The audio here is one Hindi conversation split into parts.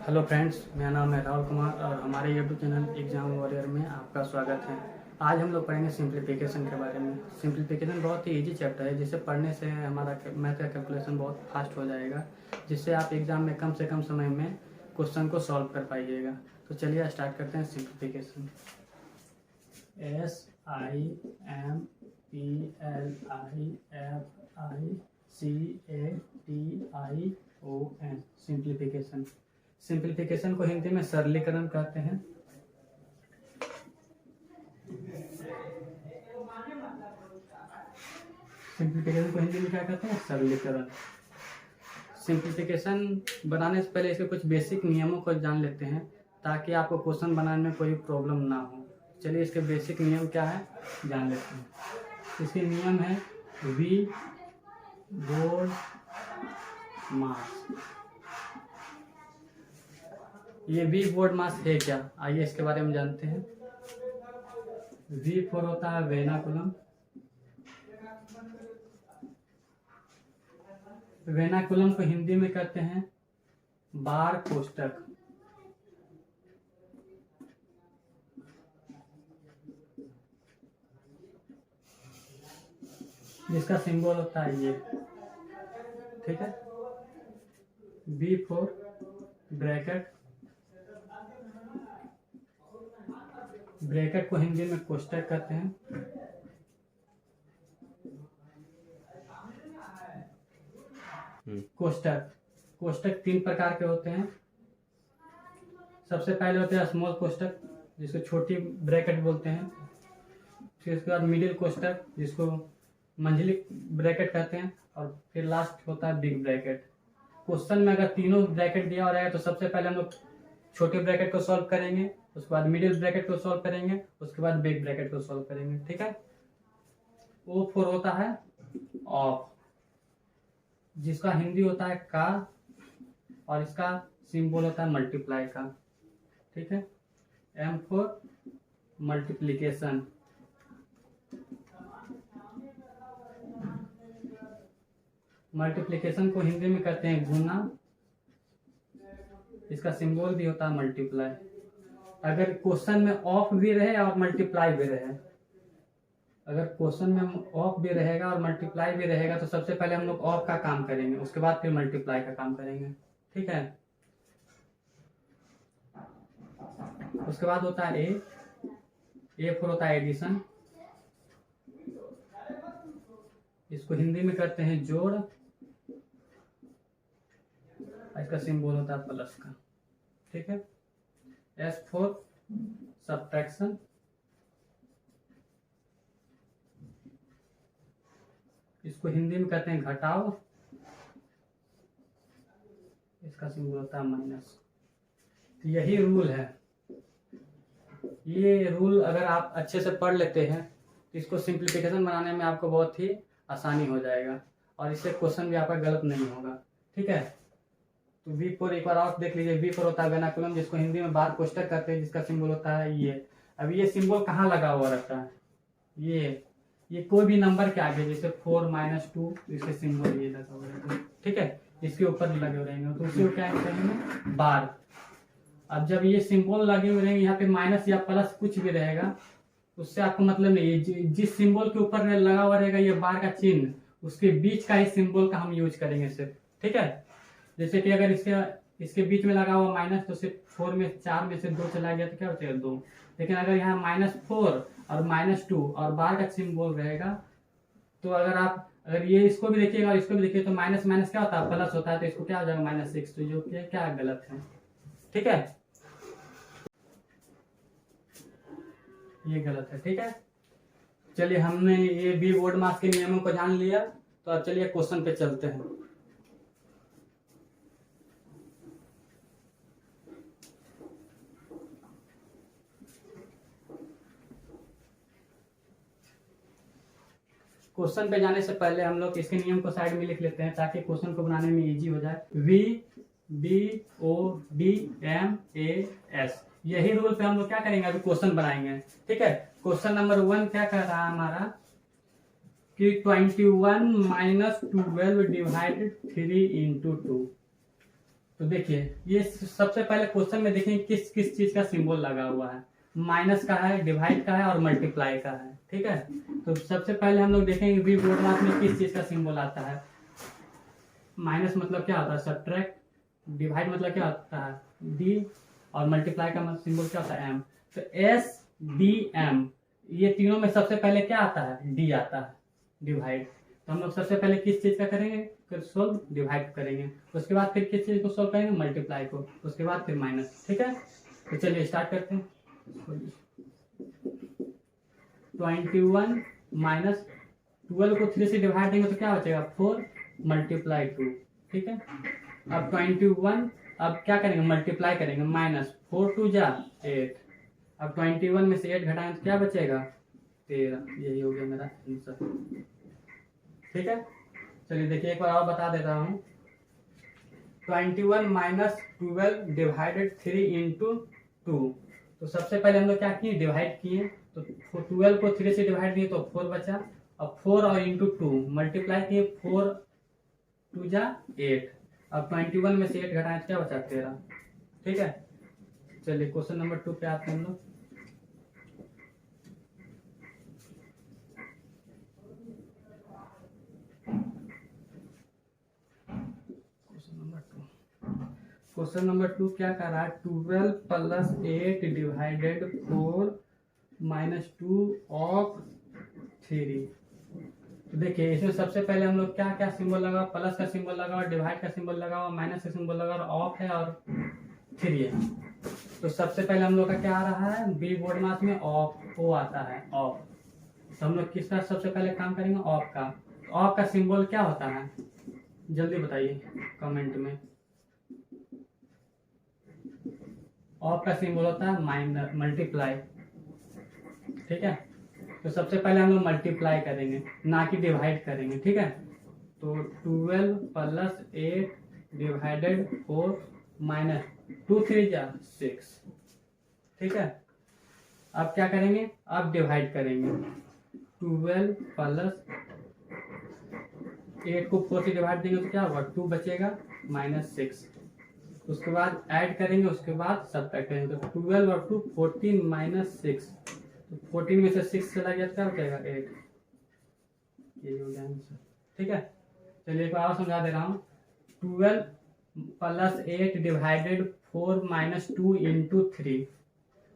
हेलो फ्रेंड्स, मेरा नाम है राहुल कुमार और हमारे यूट्यूब चैनल एग्जाम वॉरियर में आपका स्वागत है। आज हम लोग पढ़ेंगे सिंप्लीफिकेशन के बारे में। सिंप्लीफिकेशन बहुत ही इजी चैप्टर है, जिसे पढ़ने से हमारा मैथ का कैलकुलेशन बहुत फास्ट हो जाएगा, जिससे आप एग्जाम में कम से कम समय में क्वेश्चन को सॉल्व कर पाइएगा। तो चलिए स्टार्ट करते हैं सिंप्लीफिकेशन। SIMPLIFICATION simplification. सिंप्लीफिकेशन को हिंदी में सरलीकरण कहते हैं। सिंप्लीफिकेशन को हिंदी में क्या कहते हैं? सरलीकरण। सिंप्लीफिकेशन बनाने से पहले इसके कुछ बेसिक नियमों को जान लेते हैं, ताकि आपको क्वेश्चन बनाने में कोई प्रॉब्लम ना हो। चलिए इसके बेसिक नियम क्या है जान लेते हैं। इसके नियम है वी बोर्ड मास। ये वी बोर्ड मास है क्या, आइए इसके बारे में जानते हैं। वी फोर होता है वेनाकुलम। वेनाकुलम को हिंदी में कहते हैं बार कोष्ठक। जिसका सिंबल होता है ये, ठीक है। बी फोर ब्रैकेट, ब्रैकेट को हिंदी में कोष्ठक कहते हैं। कोष्ठक, कोष्ठक तीन प्रकार के होते हैं। सबसे पहले होते हैं स्मॉल कोष्ठक, जिसको छोटी ब्रैकेट बोलते हैं। फिर उसके बाद मिडिल कोष्ठक, जिसको मंझली ब्रैकेट कहते हैं, और फिर लास्ट होता है बिग ब्रैकेट। क्वेश्चन में अगर तीनों ब्रैकेट दिया हो रहेगा तो सबसे पहले हम लोग छोटे ब्रैकेट को सॉल्व करेंगे, उसके बाद मिडिल ब्रैकेट को सॉल्व करेंगे, उसके बाद बिग ब्रैकेट को सॉल्व करेंगे, ठीक है। O4 होता है ऑफ, जिसका हिंदी होता है का, और इसका सिंबल होता है मल्टीप्लाई का, ठीक है। M4 मल्टीप्लिकेशन, मल्टीप्लिकेशन को हिंदी में कहते हैं गुना, इसका सिंबल भी होता है मल्टीप्लाई। अगर क्वेश्चन में ऑफ भी रहे और मल्टीप्लाई भी रहे, अगर क्वेश्चन में ऑफ भी रहेगा और मल्टीप्लाई भी रहेगा, तो सबसे पहले हम लोग ऑफ का काम करेंगे, उसके बाद फिर मल्टीप्लाई का काम करेंगे, ठीक है। उसके बाद होता है ए फोर होता है एडिशन, इसको हिंदी में करते हैं जोड़, इसका सिंबल होता है प्लस का, ठीक है। S4 सब्ट्रैक्शन, इसको हिंदी में कहते हैं घटाव, इसका सिंबल होता है माइनस। तो यही रूल है। ये रूल अगर आप अच्छे से पढ़ लेते हैं तो इसको सिंप्लीफिकेशन बनाने में आपको बहुत ही आसानी हो जाएगा, और इससे क्वेश्चन भी आपका गलत नहीं होगा, ठीक है। तो V4 एक बार और देख लीजिए। V4 होता है वेनाकुलम, जिसको हिंदी में बार कोष्ठक कहते हैं, जिसका सिंबल होता है ये। अब ये सिंबल कहाँ लगा हुआ रहता है? ये कोई भी नंबर के आगे, जैसे 4 - 2, इसके सिंबल ये लगा हुआ रहता है, ठीक है। इसके ऊपर लगे हुए रहेंगे तो उसी को क्या कहेंगे? बार। अब जब ये सिंबल लगे हुए रहेंगे, यहाँ पे माइनस या प्लस कुछ भी रहेगा, उससे आपको मतलब नहीं है। जिस सिंबल के ऊपर लगा हुआ रहेगा ये बार का चिन्ह, उसके बीच का ही सिंबल का हम यूज करेंगे सिर्फ, ठीक है। जैसे कि अगर इसके बीच में लगा हुआ माइनस, तो सिर्फ 4 में से 2 चला गया तो क्या होता है? 2। लेकिन अगर यहाँ -4 और -2 और बार का सिंबल रहेगा, तो अगर ये इसको भी देखिएगा और इसको भी देखिए, तो माइनस माइनस क्या होता है? प्लस होता है। तो इसको क्या हो जाएगा? -6। तो जो कि क्या गलत है, ठीक है। ये गलत है, ठीक है। चलिए, हमने ये बी बोर्ड मास के नियमों को जान लिया, तो अब चलिए क्वेश्चन पे चलते हैं। क्वेश्चन पे जाने से पहले हम लोग इसके नियम को साइड में लिख लेते हैं, ताकि क्वेश्चन को बनाने में इजी हो जाए। VBODMAS, यही रूल पे हम लोग क्या करेंगे? अभी क्वेश्चन बनाएंगे, ठीक है। क्वेश्चन नंबर 1 क्या कर रहा है हमारा कि 21 - 12 डिवाइडेड 3 × 2। तो देखिए ये सबसे पहले क्वेश्चन में देखें किस किस चीज का सिंबल लगा हुआ है। माइनस का है, डिवाइड का है और मल्टीप्लाई का है। ठीक है, तो सबसे पहले हम लोग देखेंगे वी बोर्ड मार्क में किस चीज का सिंबल आता है। माइनस मतलब क्या होता है सब्ट्रैक्ट, डिवाइड मतलब क्या होता है डी, और मल्टीप्लाई का सिंबल क्या होता है एम। तो एस डी एम, ये तीनों में सबसे पहले क्या आता है डी आता है, डिवाइड। तो हम लोग सबसे पहले किस चीज का करेंगे, फिर सोल्व डिवाइड करेंगे, उसके बाद फिर किस चीज को सोल्व करेंगे मल्टीप्लाई को, उसके बाद फिर माइनस। ठीक है, तो चलिए स्टार्ट करते हैं। 21 माइनस 12 को 3 से डिवाइड देंगे तो क्या बचेगा 4 मल्टीप्लाई 2। ठीक है, अब 21 अब क्या करेंगे मल्टीप्लाई करेंगे, माइनस 4 2 जा 8। अब 21 में से 8 घटाएंगे तो क्या बचेगा 13। यही हो गया मेरा आंसर। ठीक है, चलिए देखिए एक बार और बता देता हूँ। 21 माइनस 12 डिवाइडेड 3 इंटू 2। तो सबसे पहले हम लोग क्या किए डिवाइड किए, तो 12 को 3 से डिवाइड किए तो 4 बचा। अब 4 और इंटू 2 मल्टीप्लाई किए, 4 2 जा 8। अब 21 में से 8 घटाएं तो क्या बचा 13। ठीक है, चलिए क्वेश्चन नंबर 2 पे आते हैं हम लोग। क्वेश्चन नंबर 2 क्या कर रहा है 12 प्लस 8 डिवाइडेड 4 माइनस 2 ऑफ 3। तो देखिए इसमें सबसे पहले हम लोग क्या क्या सिंबल लगा, प्लस का सिंबल लगा, डिवाइड का सिंबल लगा, माइनस का सिंबल लगा, ऑफ है और 3 है। तो सबसे पहले हम लोग का क्या आ रहा है बी बोर्ड मार्क्स में ऑफ ओ आता है ऑफ। तो हम लोग किसका सबसे पहले काम करेंगे ऑफ का। ऑफ का सिंबल क्या होता है जल्दी बताइए कमेंट में। ऑफ का सिंबल होता है माइनस मल्टीप्लाई। ठीक है, तो सबसे पहले हम लोग मल्टीप्लाई करेंगे ना कि डिवाइड करेंगे। ठीक है, तो 12 प्लस 8 डिवाइडेड 4 माइनस 2 3 जा 6। ठीक है, अब क्या करेंगे अब डिवाइड करेंगे। 12 प्लस 8 को 4 से डिवाइड देंगे तो क्या होगा 2 बचेगा माइनस 6। उसके बाद ऐड करेंगे, उसके बाद सब्ट्रैक्ट करेंगे। तो 12 और 2 14 माइनस 6। तो 14 में से 6 चला गया तो क्या बचेगा 8। ये हो गया आंसर। ठीक है, चलिए एक बार और समझा दे रहा हूँ। 12 प्लस 8 डिवाइडेड 4 माइनस 2 इंटू 3।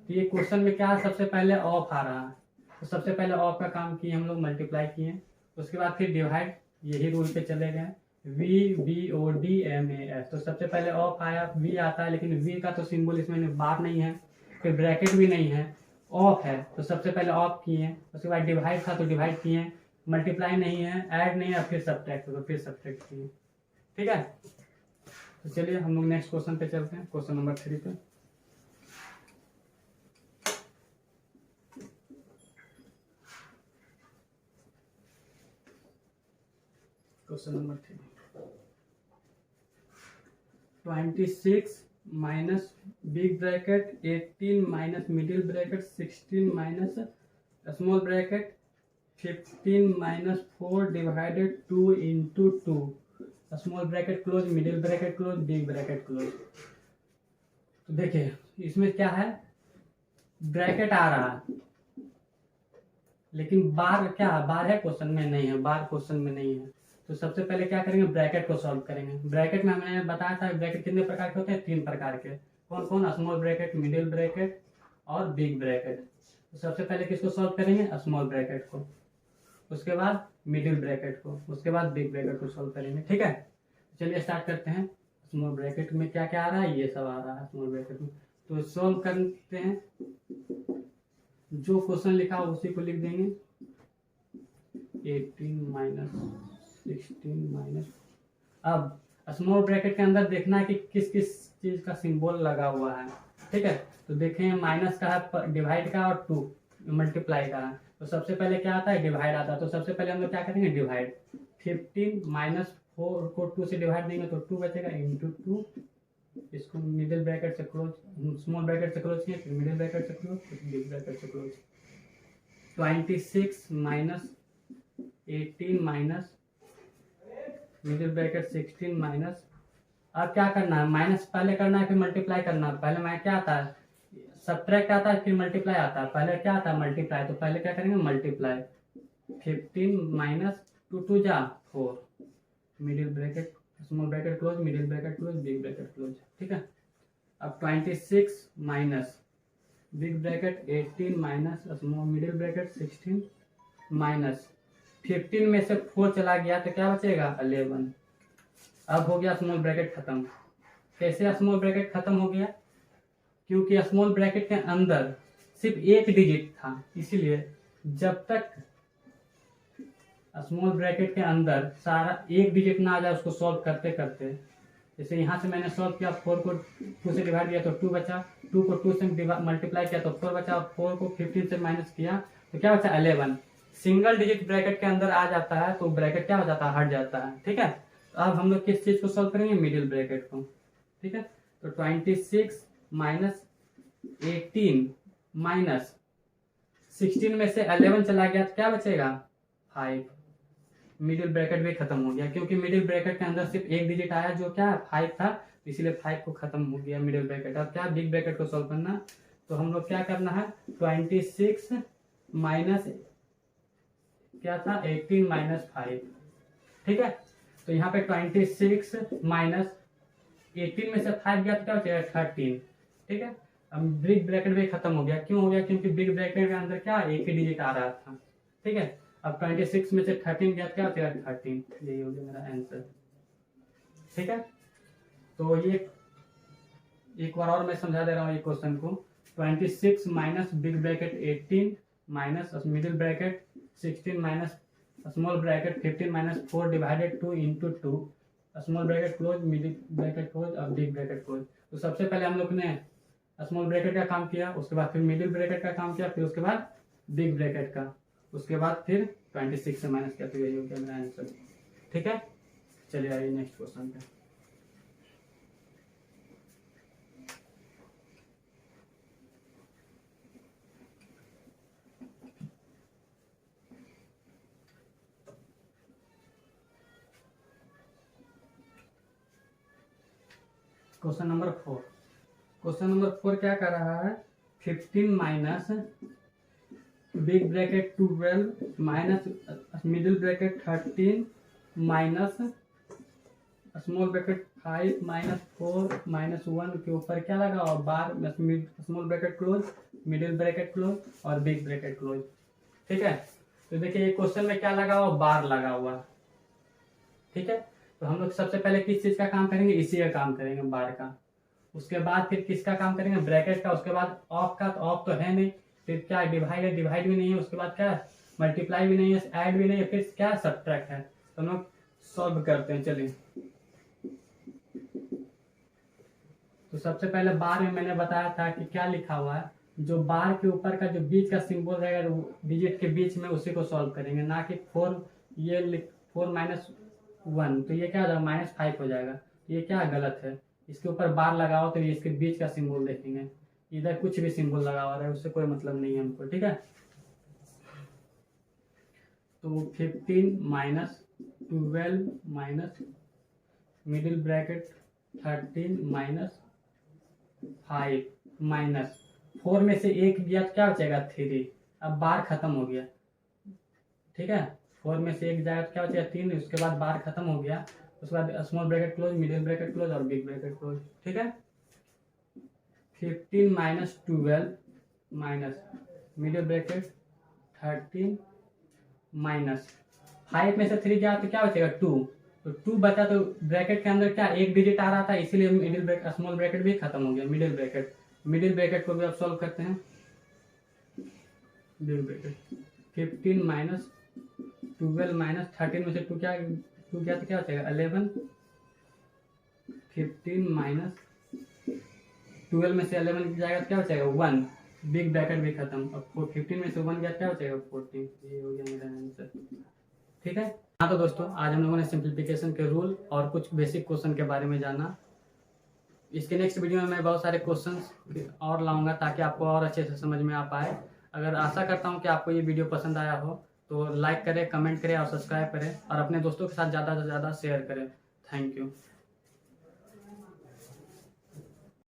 तो ये क्वेश्चन में क्या सबसे पहले ऑफ आ रहा है, तो सबसे पहले ऑफ का काम किए हम लोग मल्टीप्लाई किए, उसके बाद फिर डिवाइड, यही रूल पे चले गए V B O D M A S. तो सबसे पहले ऑफ आया वी आता है, लेकिन वी का तो सिंबल इसमें बार नहीं है, फिर ब्रैकेट भी नहीं है, ऑफ है। तो सबसे पहले ऑफ किए, उसके बाद डिवाइड था तो डिवाइड किए, मल्टीप्लाई नहीं है, ऐड नहीं है, फिर सब्ट्रैक्ट तो फिर सब्ट्रैक्ट किए। ठीक है, तो चलिए हम लोग नेक्स्ट क्वेश्चन पे चलते हैं, क्वेश्चन नंबर 3 पे। Question number 3 26 minus big bracket 18 minus middle bracket 16 minus small bracket 15 minus 4 divided 2 into 2। Small bracket close, middle bracket close, big bracket close. तो देखिए इसमें क्या है ब्रैकेट आ रहा है, लेकिन बार क्या है बार है क्वेश्चन में नहीं है, बार क्वेश्चन में नहीं है। तो सबसे पहले क्या करेंगे ब्रैकेट को सॉल्व करेंगे। ब्रैकेट में हमने बताया था ब्रैकेट कितने प्रकार के होते हैं 3 प्रकार के। कौन कौन, स्मॉल ब्रैकेट, मिडिल ब्रैकेट और बिग ब्रैकेट। तो सबसे पहले किसको सॉल्व करेंगे स्मॉल ब्रैकेट को, उसके बाद मिडिल ब्रैकेट को, उसके बाद बिग ब्रैकेट को सॉल्व करेंगे। ठीक है, चलिए स्टार्ट करते हैं। स्मॉल ब्रैकेट में क्या क्या आ रहा है ये सब आ रहा है स्मॉल ब्रैकेट में। तो सॉल्व करते हैं, जो क्वेश्चन लिखा हो उसी को लिख देंगे। 18 माइनस 16 माइनस, अब स्मॉल ब्रैकेट के अंदर देखना है कि किस किस चीज का सिंबल लगा हुआ है। ठीक है, तो देखें माइनस का है, डिवाइड का और 2 मल्टीप्लाई का है। तो सबसे पहले क्या आता है डिवाइड आता है, तो सबसे पहले हम लोग क्या करेंगे डिवाइड। 15 माइनस 4 को 2 से डिवाइड देंगे तो 2 बचेगा इंटू 2। इसको मिडिल ब्रैकेट से क्लोज, स्मॉल ब्रैकेट से क्लोज किए, फिर मिडिल ब्रैकेट से क्लोज, फिर बिग ब्रैकेट से close. 26 minus 18 minus middle bracket 16 minus अब क्या करना है, माइनस पहले करना है फिर मल्टीप्लाई करना है। पहले मैं क्या आता है, सब्ट्रैक्ट आता है फिर मल्टीप्लाई आता है। पहले क्या आता है, मल्टीप्लाई, तो पहले क्या करेंगे मल्टीप्लाई। 15 माइनस 2 2 जा 4, middle bracket small bracket close, middle bracket close, big bracket close. ठीक है। अब 26 minus big bracket 18 minus small middle bracket 16 minus 15 में से 4 चला गया तो क्या बचेगा 11। अब हो गया स्मॉल ब्रैकेट खत्म। कैसे स्मॉल ब्रैकेट खत्म हो गया, क्योंकि स्मॉल ब्रैकेट के अंदर सिर्फ एक डिजिट था, इसीलिए जब तक स्मॉल ब्रैकेट के अंदर सारा एक डिजिट ना आ जाए उसको सॉल्व करते करते, जैसे यहाँ से मैंने सॉल्व किया, 4 को 2 से डिवाइड किया तो 2 बचा, 2 को 2 से मल्टीप्लाई किया तो 4 बचा, और 4 को 15 से माइनस किया तो क्या बचा 11। सिंगल डिजिट ब्रैकेट के अंदर आ जाता है तो ब्रैकेट क्या हो जाता है, हट जाता है। ठीक है। तो अब हम लोग किस चीज को सॉल्व करेंगे, मिडिल ब्रैकेट को। ठीक है। तो 26 माइनस 18 माइनस 16 में से 11 चला गया तो क्या बचेगा 5। मिडिल ब्रैकेट भी खत्म हो गया, क्योंकि मिडिल ब्रैकेट के अंदर सिर्फ एक डिजिट आया जो क्या 5 था, इसीलिए 5 को खत्म हो गया मिडिल ब्रैकेट। अब क्या बिग ब्रैकेट को सॉल्व करना, तो हम लोग क्या करना है, 26 माइनस क्या था 18 माइनस 5। ठीक है। तो यहाँ पे 26 माइनस 18 में से 5 गया तो क्या बचेगा 13। ठीक है। अब बिग ब्रैकेट भी खत्म हो गया, क्यों हो गया, क्योंकि बिग ब्रैकेट के अंदर क्या एक ही डिजिट आ रहा था। ठीक है। अब 26 में से 13 गया क्या बचेगा 13, यही हो गया मेरा आंसर। ठीक है। तो ये एक बार और मैं समझा दे रहा हूँ ये क्वेश्चन को। 26 minus big bracket 18 minus middle bracket 16 minus small bracket 15 minus 4 divided 2 into 2, small bracket close, middle bracket close और बिग ब्रैकेट क्लोज। तो सबसे पहले हम लोग ने स्मॉल ब्रैकेट का काम किया, उसके बाद फिर मिडिल ब्रैकेट का काम किया, फिर उसके बाद बिग ब्रैकेट का, उसके बाद फिर 26 से माइनस किया, तो यही हो गया मेरा आंसर। ठीक है। चलिए आइए नेक्स्ट क्वेश्चन पे। Question number 4। क्वेश्चन नंबर 4 क्या कर रहा है, 15 minus big bracket 12 minus middle bracket 13 minus small bracket 5 minus 4 minus 1 के ऊपर क्या लगा और bar, small bracket close, middle bracket close और बिग ब्रैकेट क्लोज। ठीक है। तो देखिए ये क्वेश्चन में क्या लगा हुआ, बार लगा हुआ। ठीक है। तो हम लोग सबसे पहले किस चीज का काम करेंगे, इसी का काम करेंगे, बार का। उसके बाद फिर किसका काम करेंगे, ब्रैकेट का। उसके बाद ऑफ का, तो ऑफ तो है नहीं, फिर क्या डिवाइड है, डिवाइड भी नहीं है, उसके बाद क्या मल्टीप्लाई भी नहीं है, ऐड भी नहीं है, फिर क्या सब्ट्रैक्ट है। तो हम लोग सॉल्व करते हैं। चलिए, तो सबसे पहले बार में मैंने बताया था कि क्या लिखा हुआ है, जो बार के ऊपर का जो बीच का सिंबल रहेगा डिजिट के बीच में, उसी को सॉल्व करेंगे, ना कि 4 ये 4 माइनस 1, तो ये क्या हो जाएगा -5 हो जाएगा। ये क्या गलत है, इसके ऊपर बार लगाओ तो ये इसके बीच का सिंबल देखेंगे, इधर कुछ भी सिंबल लगा हुआ है उससे कोई मतलब नहीं है हमको। ठीक है। तो 15 minus 12 minus middle bracket 13 minus 5 minus 4 में से एक गया तो क्या बचेगा 3। अब बार खत्म हो गया। ठीक है। 4 में से एक जाएगा तो क्या बचेगा 3, उसके बाद बार खत्म हो गया, उसके बाद small bracket close, middle bracket close और बिग ब्रैकेट क्लोज। ठीक है। 15 minus 12 minus middle bracket 13 minus 5 में से 3 गया तो क्या बचेगा 2, तो 2 बचा, तो ब्रैकेट के अंदर क्या एक डिजिट आ रहा था, इसीलिए मिडिल ब्रैकेट स्मॉल ब्रैकेट भी खत्म हो गया। मिडिल ब्रैकेट को भी अब सॉल्व करते हैं। बिग ब्रैकेट 15 माइनस 12 माइनस 13 में से 2 गया तो क्या बचेगा 11। 15 माइनस 12 में से 11 जाएगा तो क्या बचेगा 1, बिग ब्रैकेट भी खत्म। अब 15 में से 1 गया क्या बचेगा 14। ये हो गया मेरा आंसर। ठीक है। हाँ, तो दोस्तों आज हम लोगों ने सिंप्लीफिकेशन के रूल और कुछ बेसिक क्वेश्चन के बारे में जाना। इसके नेक्स्ट वीडियो में मैं बहुत सारे क्वेश्चंस और लाऊंगा ताकि आपको और अच्छे से समझ में आ पाए। अगर आशा करता हूँ कि आपको ये वीडियो पसंद आया हो तो लाइक करें, कमेंट करें और सब्सक्राइब करें और अपने दोस्तों के साथ ज़्यादा से ज़्यादा शेयर करें। Thank you.